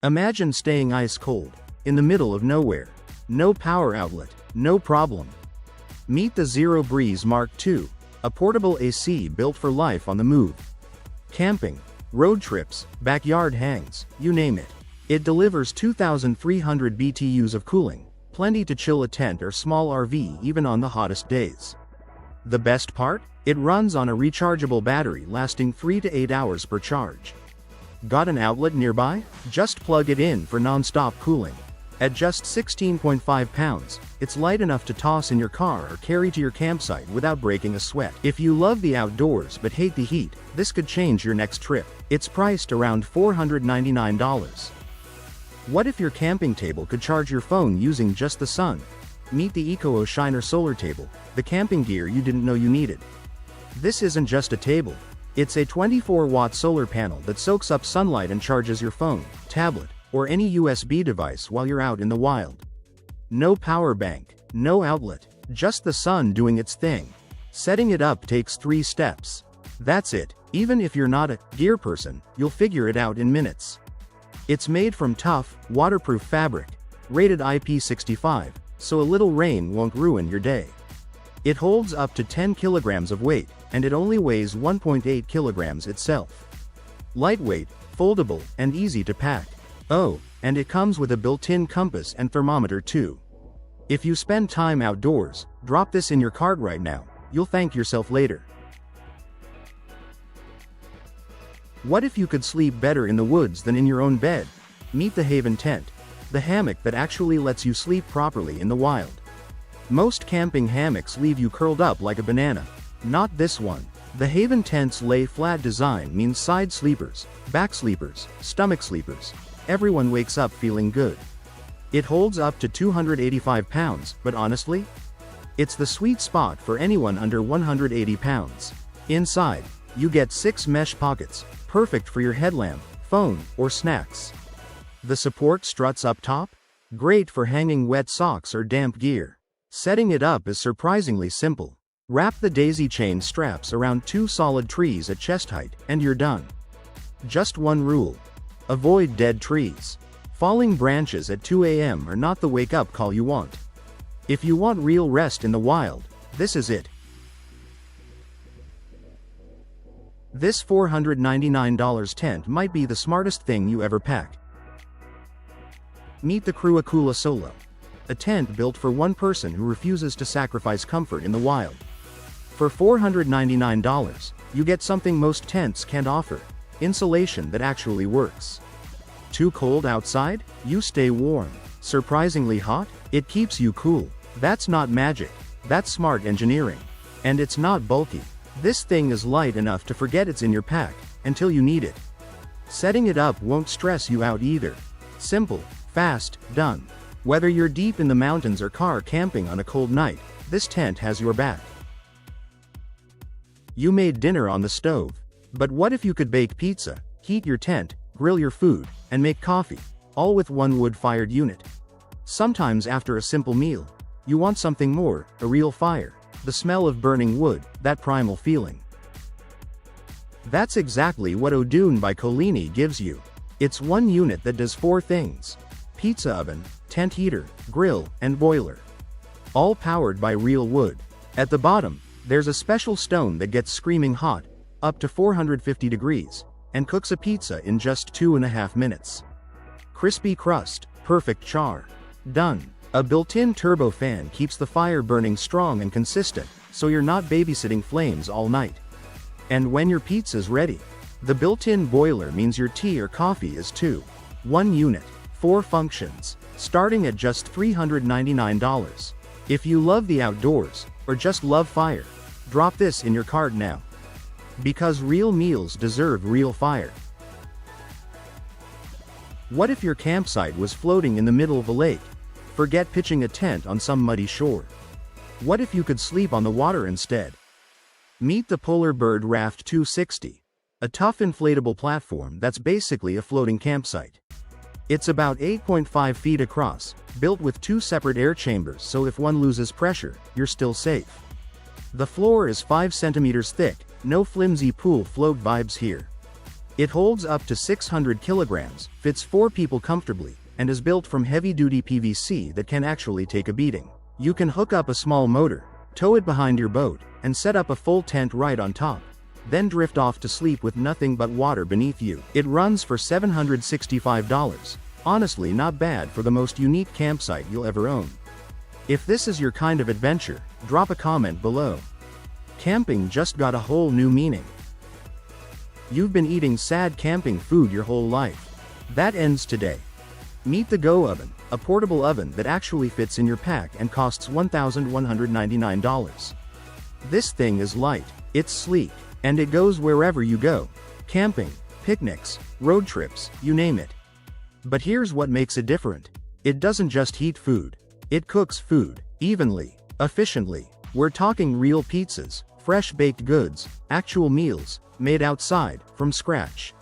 Imagine staying ice cold, in the middle of nowhere. No power outlet, no problem. Meet the Zero Breeze Mark II, a portable AC built for life on the move. Camping, road trips, backyard hangs, you name it. It delivers 2,300 BTUs of cooling, plenty to chill a tent or small RV even on the hottest days. The best part? It runs on a rechargeable battery lasting 3 to 8 hours per charge. Got an outlet nearby? Just plug it in for non-stop cooling. At just 16.5 pounds, it's light enough to toss in your car or carry to your campsite without breaking a sweat. If you love the outdoors but hate the heat, this could change your next trip. It's priced around $499. What if your camping table could charge your phone using just the sun? Meet the EcoO Shiner Solar Table, the camping gear you didn't know you needed. This isn't just a table. It's a 24-watt solar panel that soaks up sunlight and charges your phone, tablet, or any USB device while you're out in the wild. No power bank, no outlet, just the sun doing its thing. Setting it up takes 3 steps. That's it. Even if you're not a gear person, you'll figure it out in minutes. It's made from tough, waterproof fabric, rated IP65, so a little rain won't ruin your day. It holds up to 10 kilograms of weight, and it only weighs 1.8 kilograms itself. Lightweight, foldable, and easy to pack. Oh, and it comes with a built-in compass and thermometer too. If you spend time outdoors, drop this in your cart right now. You'll thank yourself later. What if you could sleep better in the woods than in your own bed? Meet the Haven Tent, the hammock that actually lets you sleep properly in the wild. Most camping hammocks leave you curled up like a banana. Not this one. The Haven Tent's lay-flat design means side sleepers, back sleepers, stomach sleepers. Everyone wakes up feeling good. It holds up to 285 pounds, but honestly, it's the sweet spot for anyone under 180 pounds. Inside, you get 6 mesh pockets, perfect for your headlamp, phone, or snacks. The support struts up top? Great for hanging wet socks or damp gear. Setting it up is surprisingly simple. Wrap the daisy chain straps around 2 solid trees at chest height, and you're done. Just one rule. Avoid dead trees. Falling branches at 2 a.m. are not the wake-up call you want. If you want real rest in the wild, this is it. This $499 tent might be the smartest thing you ever pack. Meet the Cruacula Solo, a tent built for one person who refuses to sacrifice comfort in the wild. For $499, you get something most tents can't offer: insulation that actually works. Too cold outside? You stay warm. Surprisingly hot? It keeps you cool. That's not magic. That's smart engineering. And it's not bulky. This thing is light enough to forget it's in your pack, until you need it. Setting it up won't stress you out either. Simple, fast, done. Whether you're deep in the mountains or car camping on a cold night, this tent has your back. You made dinner on the stove. But what if you could bake pizza, heat your tent, grill your food, and make coffee, all with one wood-fired unit? Sometimes after a simple meal, you want something more, a real fire, the smell of burning wood, that primal feeling. That's exactly what Odune by Collini gives you. It's one unit that does 4 things: pizza oven, tent heater, grill, and boiler. All powered by real wood. At the bottom, there's a special stone that gets screaming hot, up to 450 degrees, and cooks a pizza in just 2.5 minutes. Crispy crust, perfect char. Done. A built-in turbo fan keeps the fire burning strong and consistent, so you're not babysitting flames all night. And when your pizza's ready, the built-in boiler means your tea or coffee is too. 1 unit, 4 functions, starting at just $399. If you love the outdoors, or just love fire, drop this in your cart now. Because real meals deserve real fire. What if your campsite was floating in the middle of a lake? Forget pitching a tent on some muddy shore. What if you could sleep on the water instead? Meet the Polar Bird Raft 260, a tough inflatable platform that's basically a floating campsite. It's about 8.5 feet across, built with 2 separate air chambers, so if one loses pressure, you're still safe. The floor is 5 centimeters thick, no flimsy pool float vibes here. It holds up to 600 kilograms, fits 4 people comfortably, and is built from heavy-duty PVC that can actually take a beating. You can hook up a small motor, tow it behind your boat, and set up a full tent right on top. Then drift off to sleep with nothing but water beneath you. It runs for $765. Honestly, not bad for the most unique campsite you'll ever own. If this is your kind of adventure, drop a comment below. Camping just got a whole new meaning. You've been eating sad camping food your whole life. That ends today. Meet the Go Oven, a portable oven that actually fits in your pack and costs $1,199. This thing is light, it's sleek, and it goes wherever you go. Camping, picnics, road trips, you name it. But here's what makes it different. It doesn't just heat food. It cooks food, evenly, efficiently. We're talking real pizzas, fresh baked goods, actual meals, made outside, from scratch.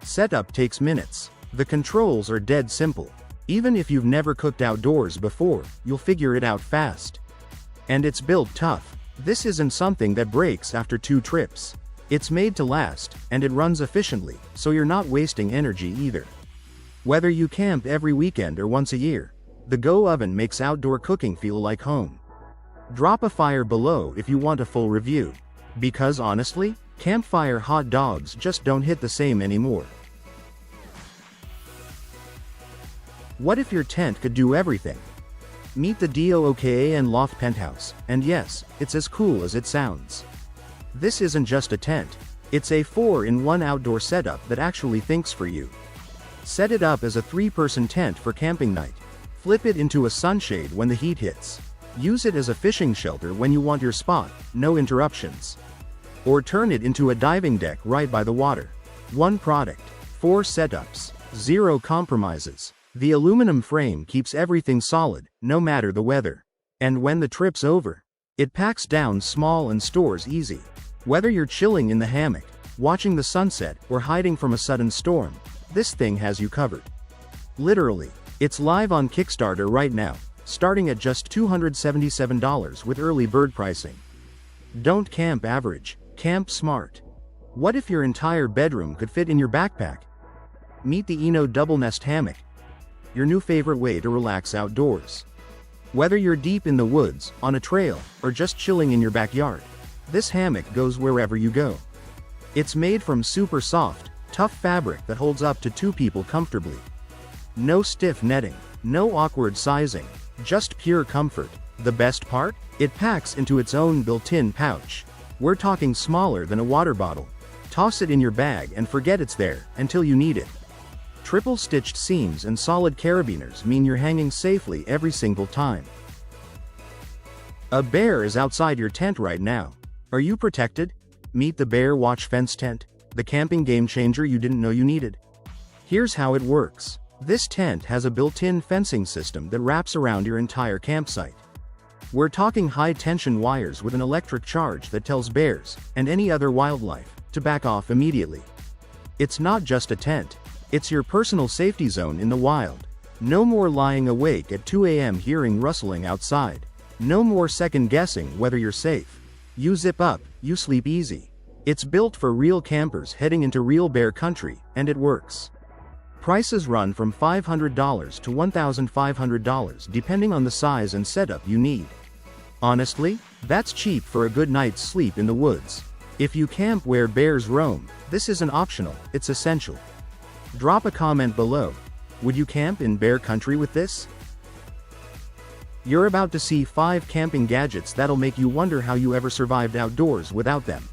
Setup takes minutes. The controls are dead simple. Even if you've never cooked outdoors before, you'll figure it out fast. And it's built tough. This isn't something that breaks after 2 trips. It's made to last, and it runs efficiently, so you're not wasting energy either. Whether you camp every weekend or once a year, the Go Oven makes outdoor cooking feel like home. Drop a fire below if you want a full review. Because honestly, campfire hot dogs just don't hit the same anymore. What if your tent could do everything? Meet the DOOKAN Loft Penthouse, and yes, it's as cool as it sounds. This isn't just a tent, it's a 4-in-1 outdoor setup that actually thinks for you. Set it up as a 3-person tent for camping night. Flip it into a sunshade when the heat hits. Use it as a fishing shelter when you want your spot, no interruptions. Or turn it into a diving deck right by the water. 1 product, 4 setups, 0 compromises. The aluminum frame keeps everything solid, no matter the weather. And when the trip's over, it packs down small and stores easy. Whether you're chilling in the hammock, watching the sunset, or hiding from a sudden storm, this thing has you covered. Literally, it's live on Kickstarter right now, starting at just $277 with early bird pricing. Don't camp average, camp smart. What if your entire bedroom could fit in your backpack? Meet the Eno Double Nest Hammock, your new favorite way to relax outdoors. Whether you're deep in the woods, on a trail, or just chilling in your backyard, this hammock goes wherever you go. It's made from super soft, tough fabric that holds up to 2 people comfortably. No stiff netting, no awkward sizing, just pure comfort. The best part? It packs into its own built-in pouch. We're talking smaller than a water bottle. Toss it in your bag and forget it's there, until you need it. Triple-stitched seams and solid carabiners mean you're hanging safely every single time. A bear is outside your tent right now. Are you protected? Meet the Bear Watch Fence Tent, the camping game changer you didn't know you needed. Here's how it works. This tent has a built-in fencing system that wraps around your entire campsite. We're talking high-tension wires with an electric charge that tells bears, and any other wildlife, to back off immediately. It's not just a tent. It's your personal safety zone in the wild. No more lying awake at 2 a.m. hearing rustling outside. No more second-guessing whether you're safe. You zip up, you sleep easy. It's built for real campers heading into real bear country, and it works. Prices run from $500 to $1,500 depending on the size and setup you need. Honestly, that's cheap for a good night's sleep in the woods. If you camp where bears roam, this isn't optional, it's essential. Drop a comment below. Would you camp in bear country with this? You're about to see 5 camping gadgets that'll make you wonder how you ever survived outdoors without them.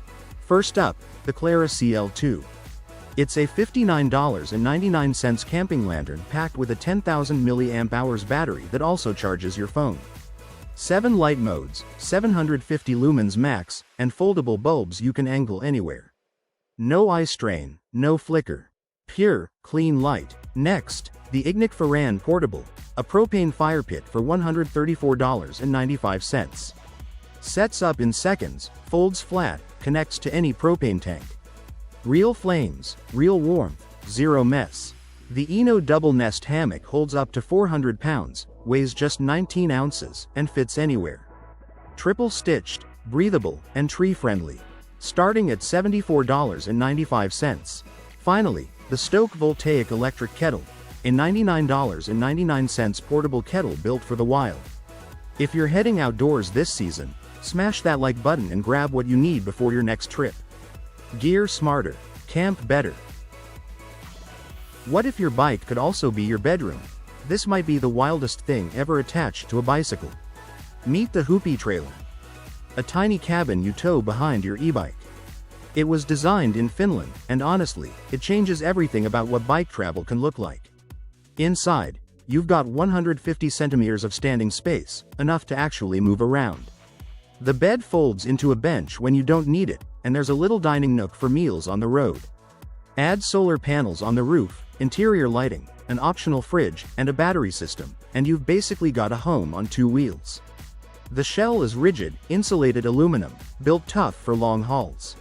First up, the Clara CL2. It's a $59.99 camping lantern packed with a 10,000 mAh battery that also charges your phone. 7 light modes, 750 lumens max, and foldable bulbs you can angle anywhere. No eye strain, no flicker. Pure, clean light. Next, the Ignik Portable, a propane fire pit for $134.95. Sets up in seconds, folds flat, connects to any propane tank. Real flames, real warmth, zero mess. The Eno Double Nest Hammock holds up to 400 pounds, weighs just 19 ounces, and fits anywhere. Triple stitched, breathable, and tree-friendly. Starting at $74.95. Finally, the Stoke Voltaic Electric Kettle, a $99.99 portable kettle built for the wild. If you're heading outdoors this season, smash that like button and grab what you need before your next trip. Gear smarter, camp better. What if your bike could also be your bedroom? This might be the wildest thing ever attached to a bicycle. Meet the Hoopy Trailer, a tiny cabin you tow behind your e-bike. It was designed in Finland, and honestly, it changes everything about what bike travel can look like. Inside, you've got 150 centimeters of standing space, enough to actually move around. The bed folds into a bench when you don't need it, and there's a little dining nook for meals on the road. Add solar panels on the roof, interior lighting, an optional fridge, and a battery system, and you've basically got a home on two wheels. The shell is rigid, insulated aluminum, built tough for long hauls.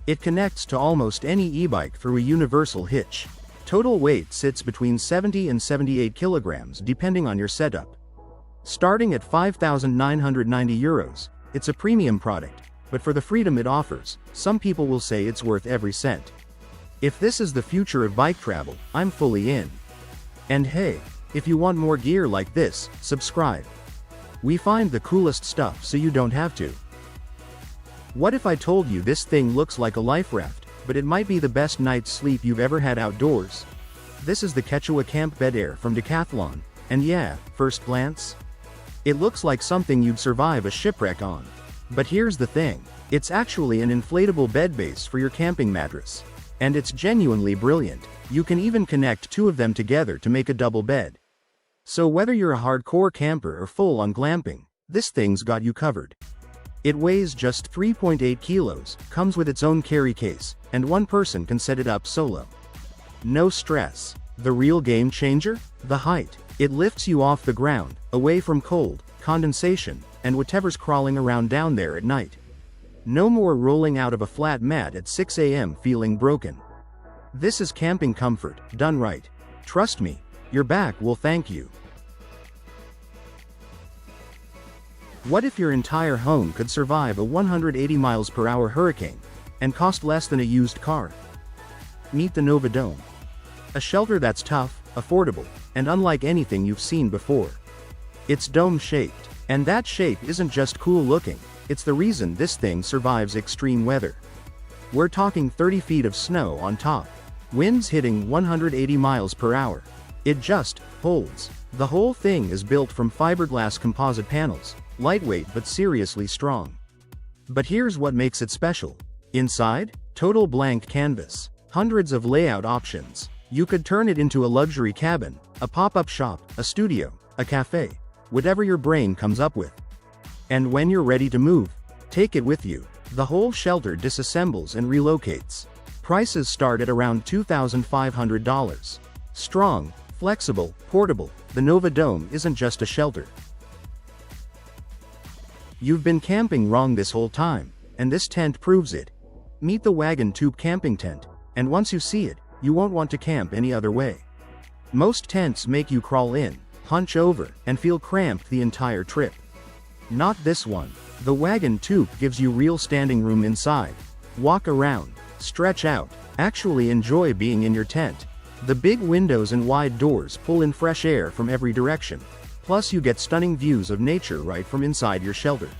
It connects to almost any e-bike through a universal hitch. Total weight sits between 70 and 78 kilograms depending on your setup. Starting at €5,990, it's a premium product, but for the freedom it offers, some people will say it's worth every cent. If this is the future of bike travel, I'm fully in. And hey, if you want more gear like this, subscribe. We find the coolest stuff so you don't have to. What if I told you this thing looks like a life raft, but it might be the best night's sleep you've ever had outdoors? This is the Quechua Camp Bed Air from Decathlon, and yeah, first glance, it looks like something you'd survive a shipwreck on. But here's the thing, it's actually an inflatable bed base for your camping mattress. And it's genuinely brilliant. You can even connect two of them together to make a double bed. So whether you're a hardcore camper or full-on glamping, this thing's got you covered. It weighs just 3.8 kilos, comes with its own carry case, and one person can set it up solo. No stress. The real game changer? The height. It lifts you off the ground, away from cold, condensation, and whatever's crawling around down there at night. No more rolling out of a flat mat at 6 a.m. feeling broken. This is camping comfort, done right. Trust me, your back will thank you. What if your entire home could survive a 180 miles per hour hurricane and cost less than a used car? Meet the Nova Dome. A shelter that's tough, affordable, and unlike anything you've seen before. It's dome-shaped, and that shape isn't just cool looking, it's the reason this thing survives extreme weather. We're talking 30 feet of snow on top, winds hitting 180 miles per hour. It just holds. The whole thing is built from fiberglass composite panels, lightweight but seriously strong. But here's what makes it special. Inside, total blank canvas. Hundreds of layout options. You could turn it into a luxury cabin, a pop-up shop, a studio, a cafe, whatever your brain comes up with. And when you're ready to move, take it with you. The whole shelter disassembles and relocates. Prices start at around $2,500. Strong, flexible, portable, the Nova Dome isn't just a shelter. You've been camping wrong this whole time, and this tent proves it. Meet the Wagon Tube Camping Tent, and once you see it, you won't want to camp any other way. Most tents make you crawl in, hunch over, and feel cramped the entire trip. Not this one. The Wagon Tube gives you real standing room inside. Walk around, stretch out, actually enjoy being in your tent. The big windows and wide doors pull in fresh air from every direction. Plus you get stunning views of nature right from inside your shelter.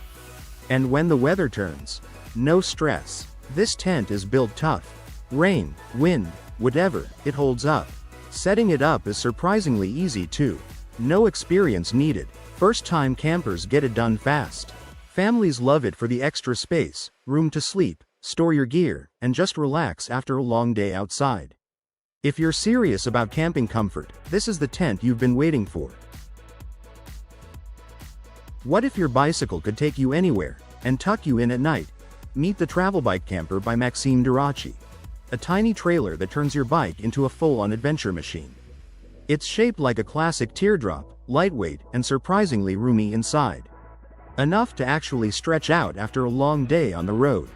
And when the weather turns, no stress. This tent is built tough. Rain, wind, whatever, it holds up. Setting it up is surprisingly easy too. No experience needed. First-time campers get it done fast. Families love it for the extra space, room to sleep, store your gear, and just relax after a long day outside. If you're serious about camping comfort, this is the tent you've been waiting for. What if your bicycle could take you anywhere and tuck you in at night? Meet the Travel Bike Camper by Maxime Duraci. A tiny trailer that turns your bike into a full-on adventure machine. It's shaped like a classic teardrop, lightweight and surprisingly roomy inside. Enough to actually stretch out after a long day on the road.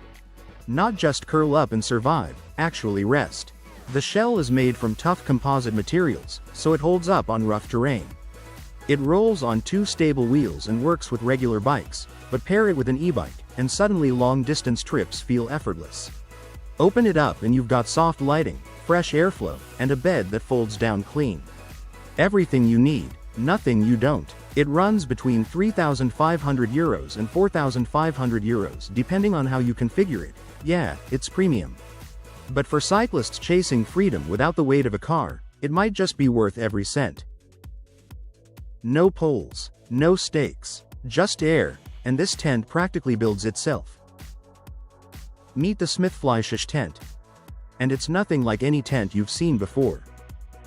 Not just curl up and survive, actually rest. The shell is made from tough composite materials, so it holds up on rough terrain. It rolls on two stable wheels and works with regular bikes, but pair it with an e-bike, and suddenly long-distance trips feel effortless. Open it up and you've got soft lighting, fresh airflow, and a bed that folds down clean. Everything you need, nothing you don't. It runs between €3,500 and €4,500 depending on how you configure it. Yeah, it's premium. But for cyclists chasing freedom without the weight of a car, it might just be worth every cent. No poles, no stakes, just air, and this tent practically builds itself. Meet the Spacious tent. And it's nothing like any tent you've seen before.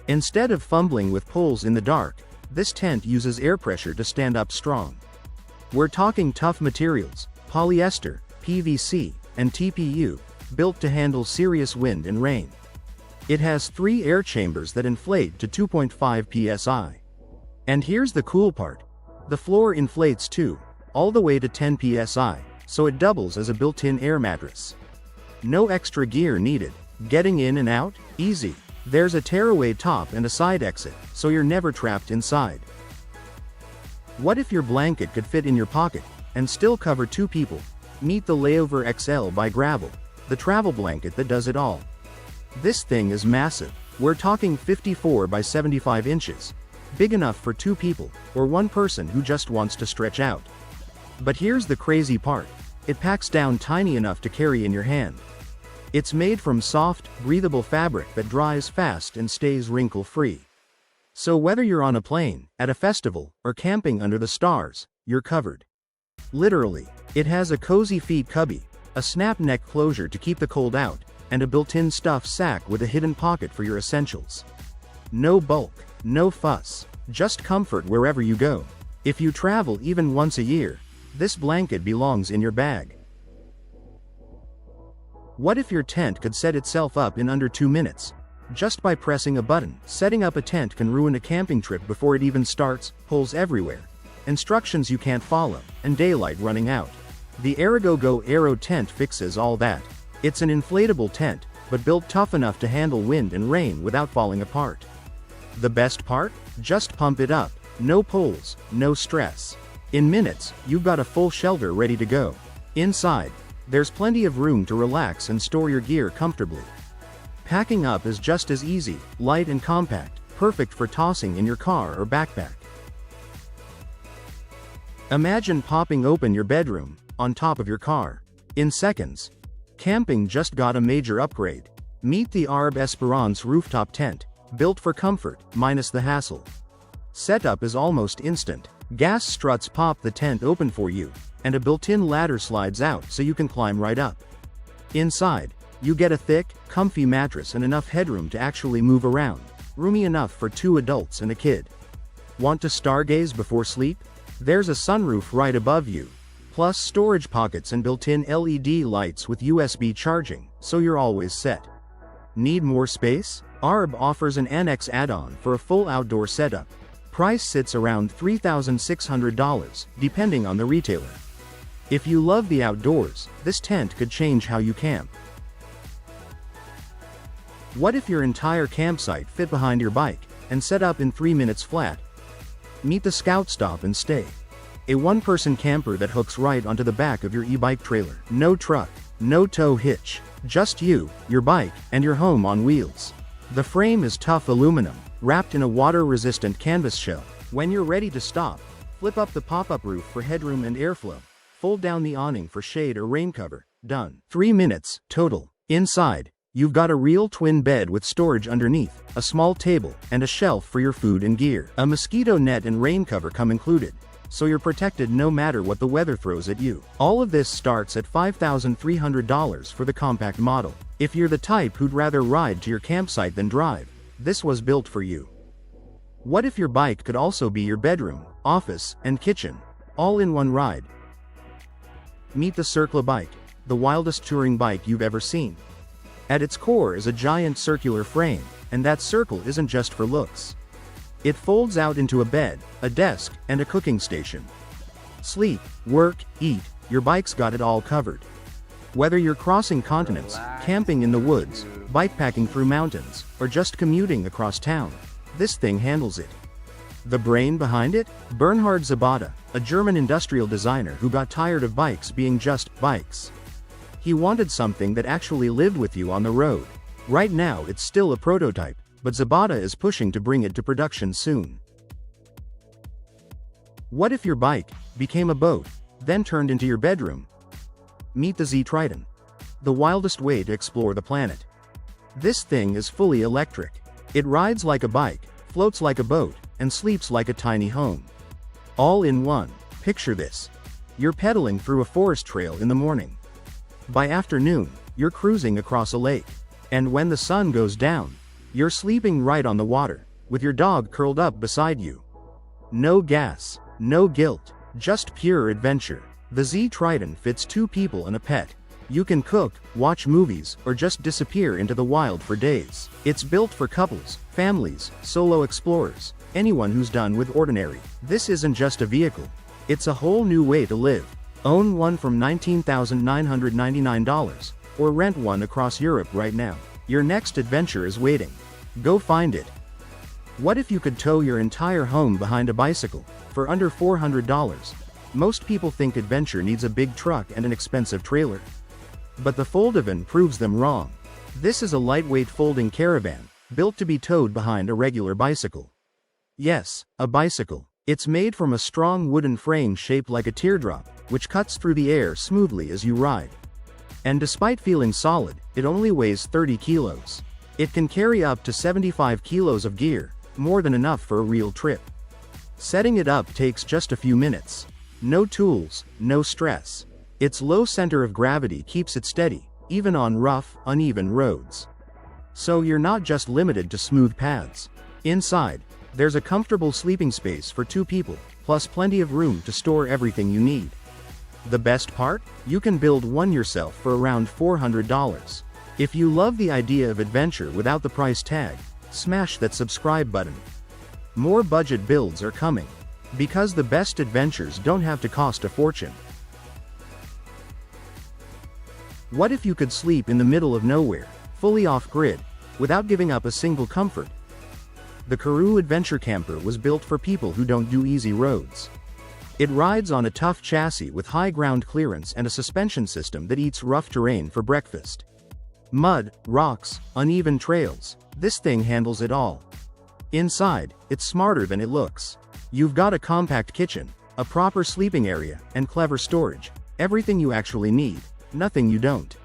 Instead of fumbling with poles in the dark, this tent uses air pressure to stand up strong. We're talking tough materials, polyester, PVC, and TPU, built to handle serious wind and rain. It has 3 air chambers that inflate to 2.5 psi. And here's the cool part. The floor inflates too, all the way to 10 psi, so it doubles as a built-in air mattress. No extra gear needed. Getting in and out? Easy. There's a tearaway top and a side exit, so you're never trapped inside. What if your blanket could fit in your pocket and still cover 2 people? Meet the Layover XL by Gravel, the travel blanket that does it all. This thing is massive. We're talking 54 by 75 inches. Big enough for 2 people, or 1 person who just wants to stretch out. But here's the crazy part. It packs down tiny enough to carry in your hand. It's made from soft, breathable fabric that dries fast and stays wrinkle-free. So whether you're on a plane, at a festival, or camping under the stars, you're covered. Literally. It has a cozy feet cubby, a snap neck closure to keep the cold out, and a built-in stuff sack with a hidden pocket for your essentials. No bulk, no fuss, just comfort wherever you go. If you travel even once a year, this blanket belongs in your bag. What if your tent could set itself up in under 2 minutes? Just by pressing a button. Setting up a tent can ruin a camping trip before it even starts, holes everywhere, instructions you can't follow, and daylight running out. The Go Aero tent fixes all that. It's an inflatable tent, but built tough enough to handle wind and rain without falling apart. The best part? Just pump it up. No poles, no stress. In minutes, you've got a full shelter ready to go. Inside, there's plenty of room to relax and store your gear comfortably. Packing up is just as easy, light and compact, perfect for tossing in your car or backpack. Imagine popping open your bedroom, on top of your car. In seconds. Camping just got a major upgrade. Meet the Esperance rooftop tent, built for comfort, minus the hassle. Setup is almost instant. Gas struts pop the tent open for you, and a built-in ladder slides out so you can climb right up. Inside, you get a thick, comfy mattress and enough headroom to actually move around, roomy enough for 2 adults and a kid. Want to stargaze before sleep? There's a sunroof right above you, plus storage pockets and built-in LED lights with USB charging, so you're always set. Need more space? offers an annex add-on for a full outdoor setup. Price sits around $3,600, depending on the retailer. If you love the outdoors, this tent could change how you camp. What if your entire campsite fit behind your bike, and set up in 3 minutes flat? Meet the Scout Stop and Stay. A one-person camper that hooks right onto the back of your e-bike trailer. No truck, no tow hitch, just you, your bike, and your home on wheels. The frame is tough aluminum, wrapped in a water-resistant canvas shell. When you're ready to stop, flip up the pop-up roof for headroom and airflow. Fold down the awning for shade or rain cover. Done. 3 minutes, total. Inside, you've got a real twin bed with storage underneath, a small table, and a shelf for your food and gear. A mosquito net and rain cover come included, so you're protected no matter what the weather throws at you. All of this starts at $5,300 for the compact model. If you're the type who'd rather ride to your campsite than drive, this was built for you. What if your bike could also be your bedroom, office, and kitchen, all in one ride? Meet the Circla bike, the wildest touring bike you've ever seen. At its core is a giant circular frame, and that circle isn't just for looks. It folds out into a bed, a desk, and a cooking station. Sleep, work, eat, your bike's got it all covered. Whether you're crossing continents, camping in the woods, bikepacking through mountains, or just commuting across town, this thing handles it. The brain behind it? Bernhard Zabata, a German industrial designer who got tired of bikes being just bikes. He wanted something that actually lived with you on the road. Right now it's still a prototype, but Zabata is pushing to bring it to production soon. What if your bike became a boat, then turned into your bedroom? Meet the Z Triton, the wildest way to explore the planet. This thing is fully electric. It rides like a bike, floats like a boat, and sleeps like a tiny home. All in one. Picture this. You're pedaling through a forest trail in the morning. By afternoon, you're cruising across a lake. And when the sun goes down, you're sleeping right on the water, with your dog curled up beside you. No gas, no guilt, just pure adventure. The Z Triton fits 2 people and a pet. You can cook, watch movies, or just disappear into the wild for days. It's built for couples, families, solo explorers, anyone who's done with ordinary. This isn't just a vehicle. It's a whole new way to live. Own one from $19,999, or rent one across Europe right now. Your next adventure is waiting. Go find it. What if you could tow your entire home behind a bicycle, for under $400? Most people think adventure needs a big truck and an expensive trailer. But the Foldavan proves them wrong. This is a lightweight folding caravan, built to be towed behind a regular bicycle. Yes, a bicycle. It's made from a strong wooden frame shaped like a teardrop, which cuts through the air smoothly as you ride. And despite feeling solid, it only weighs 30 kilos. It can carry up to 75 kilos of gear, more than enough for a real trip. Setting it up takes just a few minutes. No tools, no stress. Its low center of gravity keeps it steady, even on rough, uneven roads. So you're not just limited to smooth paths. Inside, there's a comfortable sleeping space for 2 people, plus plenty of room to store everything you need. The best part? You can build one yourself for around $400. If you love the idea of adventure without the price tag, smash that subscribe button. More budget builds are coming. Because the best adventures don't have to cost a fortune. What if you could sleep in the middle of nowhere, fully off-grid, without giving up a single comfort? The Karoo Adventure Camper was built for people who don't do easy roads. It rides on a tough chassis with high ground clearance and a suspension system that eats rough terrain for breakfast. Mud, rocks, uneven trails, this thing handles it all. Inside, it's smarter than it looks. You've got a compact kitchen, a proper sleeping area, and clever storage. Everything you actually need, nothing you don't.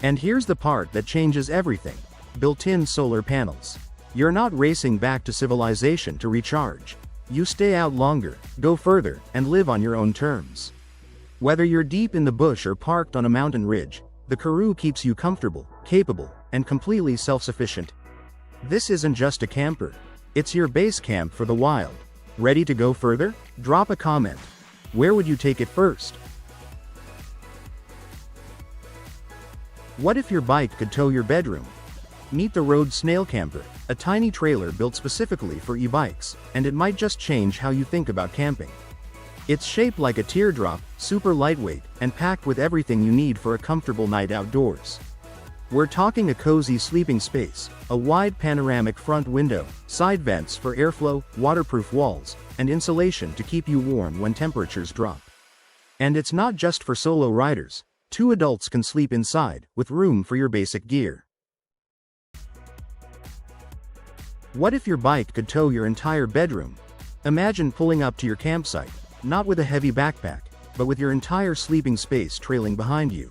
And here's the part that changes everything. Built-in solar panels. You're not racing back to civilization to recharge. You stay out longer, go further, and live on your own terms. Whether you're deep in the bush or parked on a mountain ridge, the Karoo keeps you comfortable, capable, and completely self-sufficient. This isn't just a camper. It's your base camp for the wild. Ready to go further? Drop a comment. Where would you take it first? What if your bike could tow your bedroom? Meet the Road Snail Camper, a tiny trailer built specifically for e-bikes, and it might just change how you think about camping. It's shaped like a teardrop, super lightweight, and packed with everything you need for a comfortable night outdoors. We're talking a cozy sleeping space, a wide panoramic front window, side vents for airflow, waterproof walls, and insulation to keep you warm when temperatures drop. And it's not just for solo riders. 2 adults can sleep inside, with room for your basic gear. What if your bike could tow your entire bedroom? Imagine pulling up to your campsite, not with a heavy backpack, but with your entire sleeping space trailing behind you.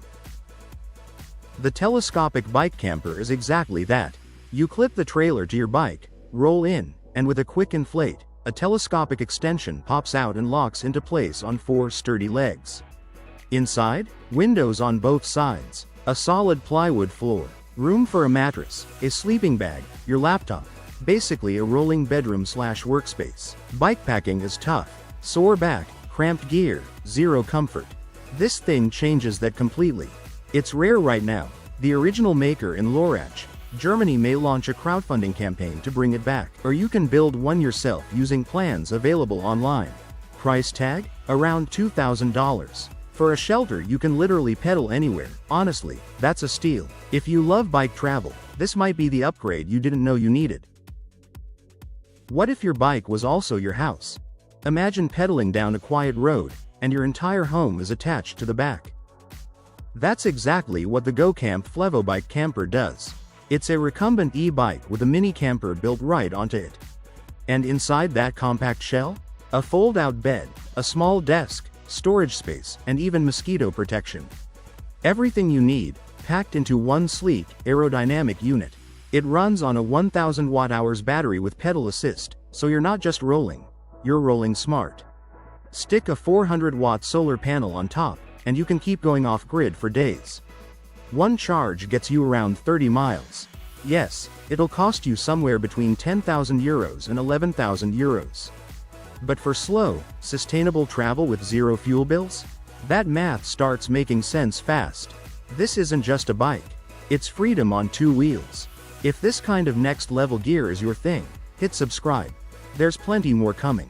The telescopic bike camper is exactly that. You clip the trailer to your bike, roll in, and with a quick inflate, a telescopic extension pops out and locks into place on 4 sturdy legs. Inside, windows on both sides, a solid plywood floor, room for a mattress, a sleeping bag, your laptop, basically a rolling bedroom/workspace. Bikepacking is tough. Sore back, cramped gear, zero comfort. This thing changes that completely. It's rare right now. The original maker in Lörrach, Germany may launch a crowdfunding campaign to bring it back, or you can build one yourself using plans available online. Price tag? Around $2,000. For a shelter you can literally pedal anywhere. Honestly, that's a steal. If you love bike travel, this might be the upgrade you didn't know you needed. What if your bike was also your house? Imagine pedaling down a quiet road, and your entire home is attached to the back. That's exactly what the GoCamp Flevobike camper does. It's a recumbent e-bike with a mini camper built right onto it. And inside that compact shell? A fold-out bed, a small desk, storage space, and even mosquito protection. Everything you need, packed into one sleek, aerodynamic unit. It runs on a 1000 watt-hours battery with pedal assist, so you're not just rolling, you're rolling smart. Stick a 400-watt solar panel on top, and you can keep going off-grid for days. One charge gets you around 30 miles. Yes, it'll cost you somewhere between €10,000 and €11,000. But for slow, sustainable travel with zero fuel bills? That math starts making sense fast. This isn't just a bike. It's freedom on two wheels. If this kind of next-level gear is your thing, hit subscribe. There's plenty more coming.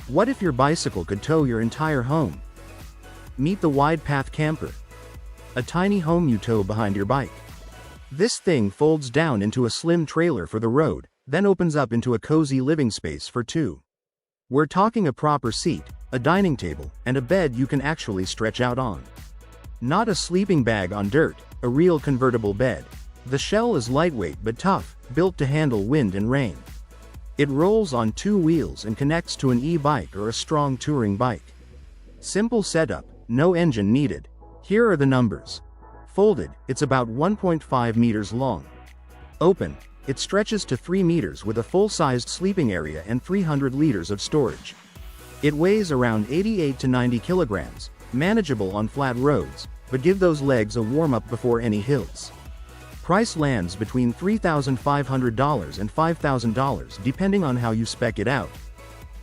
What if your bicycle could tow your entire home? Meet the Wide Path Camper. A tiny home you tow behind your bike. This thing folds down into a slim trailer for the road, then opens up into a cozy living space for two. We're talking a proper seat, a dining table, and a bed you can actually stretch out on. Not a sleeping bag on dirt, a real convertible bed. The shell is lightweight but tough, built to handle wind and rain. It rolls on two wheels and connects to an e-bike or a strong touring bike. Simple setup, no engine needed. Here are the numbers. Folded, it's about 1.5 meters long. Open, it stretches to 3 meters with a full-sized sleeping area and 300 liters of storage. It weighs around 88 to 90 kilograms, manageable on flat roads, but give those legs a warm-up before any hills. Price lands between $3,500 and $5,000 depending on how you spec it out.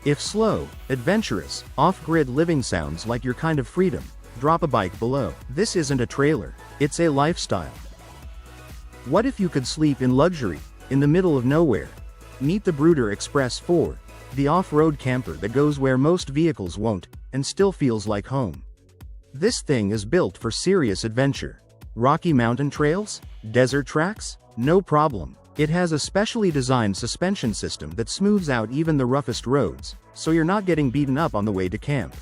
If slow, adventurous, off-grid living sounds like your kind of freedom, drop a bike below. This isn't a trailer, it's a lifestyle. What if you could sleep in luxury, in the middle of nowhere? Meet the Brooder Express 4, the off-road camper that goes where most vehicles won't, and still feels like home. This thing is built for serious adventure. Rocky mountain trails? Desert tracks? No problem. It has a specially designed suspension system that smooths out even the roughest roads, so you're not getting beaten up on the way to camp.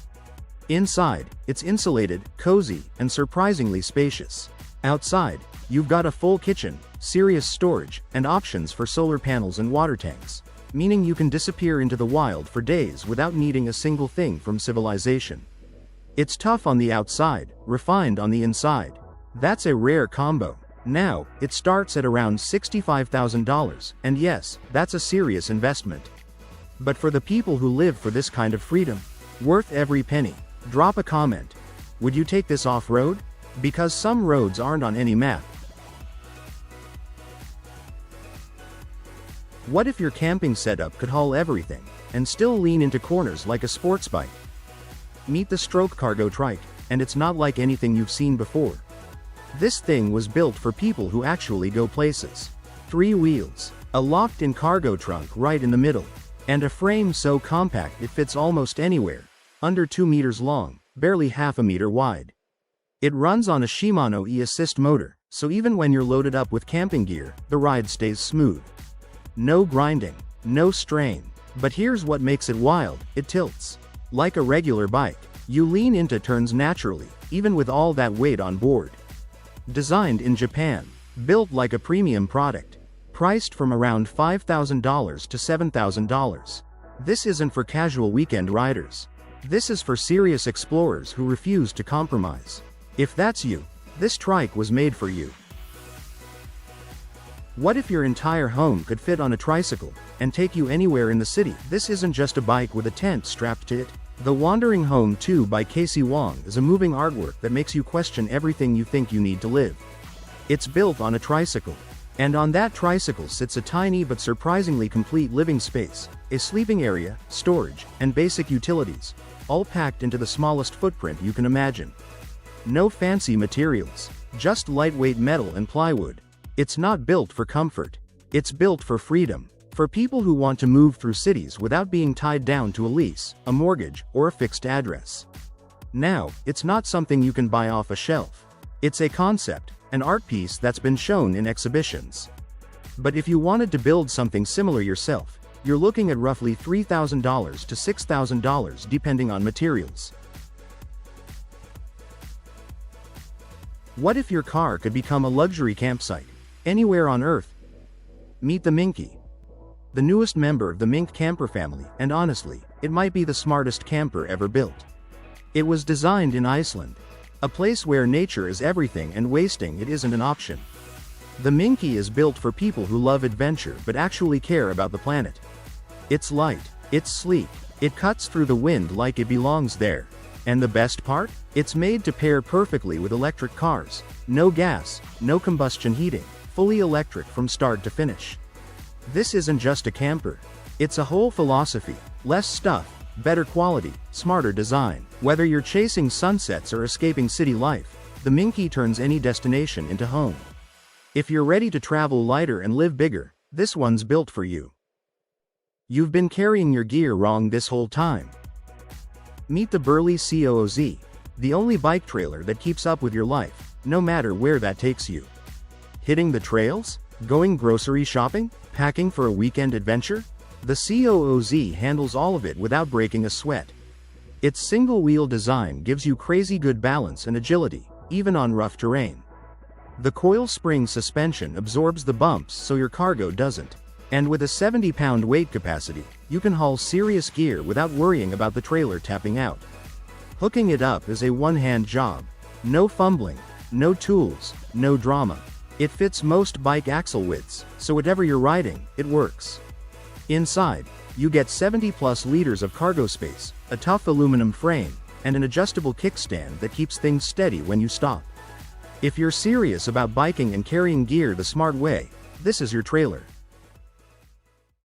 Inside, it's insulated, cozy, and surprisingly spacious. Outside, you've got a full kitchen, serious storage, and options for solar panels and water tanks, meaning you can disappear into the wild for days without needing a single thing from civilization. It's tough on the outside, refined on the inside. That's a rare combo. Now, it starts at around $65,000, and yes, that's a serious investment. But for the people who live for this kind of freedom, worth every penny. Drop a comment. Would you take this off-road? Because some roads aren't on any map. What if your camping setup could haul everything, and still lean into corners like a sports bike? Meet the Stroke Cargo Trike, and it's not like anything you've seen before. This thing was built for people who actually go places. 3 wheels, a locked-in cargo trunk right in the middle, and a frame so compact it fits almost anywhere. Under 2 meters long, barely half a meter wide. It runs on a Shimano e-assist motor, so even when you're loaded up with camping gear, the ride stays smooth. No grinding, no strain. But here's what makes it wild, it tilts. Like a regular bike, you lean into turns naturally, even with all that weight on board. Designed in Japan, built like a premium product, priced from around $5,000 to $7,000. This isn't for casual weekend riders. This is for serious explorers who refuse to compromise. If that's you, this trike was made for you. What if your entire home could fit on a tricycle and take you anywhere in the city? This isn't just a bike with a tent strapped to it. The Wandering Home 2 by Casey Wong is a moving artwork that makes you question everything you think you need to live. It's built on a tricycle. And on that tricycle sits a tiny but surprisingly complete living space, a sleeping area, storage, and basic utilities, all packed into the smallest footprint you can imagine. No fancy materials, just lightweight metal and plywood. It's not built for comfort. It's built for freedom. For people who want to move through cities without being tied down to a lease, a mortgage, or a fixed address. Now, it's not something you can buy off a shelf. It's a concept, an art piece that's been shown in exhibitions. But if you wanted to build something similar yourself, you're looking at roughly $3,000 to $6,000 depending on materials. What if your car could become a luxury campsite? Anywhere on Earth. Meet the Minky. The newest member of the Mink camper family, and honestly, it might be the smartest camper ever built. It was designed in Iceland, a place where nature is everything and wasting it isn't an option. The Minky is built for people who love adventure but actually care about the planet. It's light, it's sleek, it cuts through the wind like it belongs there. And the best part? It's made to pair perfectly with electric cars. No gas, no combustion heating, fully electric from start to finish. This isn't just a camper. It's a whole philosophy. Less stuff, better quality, smarter design. Whether you're chasing sunsets or escaping city life, the Minky turns any destination into home. If you're ready to travel lighter and live bigger, this one's built for you. You've been carrying your gear wrong this whole time. Meet the burly COOZ, the only bike trailer that keeps up with your life, no matter where that takes you. Hitting the trails? Going grocery shopping? Packing for a weekend adventure? The COOZ handles all of it without breaking a sweat. Its single-wheel design gives you crazy good balance and agility, even on rough terrain. The coil spring suspension absorbs the bumps so your cargo doesn't. And with a 70-pound weight capacity, you can haul serious gear without worrying about the trailer tapping out. Hooking it up is a one-hand job. No fumbling, no tools, no drama. It fits most bike axle widths, so whatever you're riding, it works. Inside, you get 70+ liters of cargo space, a tough aluminum frame, and an adjustable kickstand that keeps things steady when you stop. If you're serious about biking and carrying gear the smart way, this is your trailer.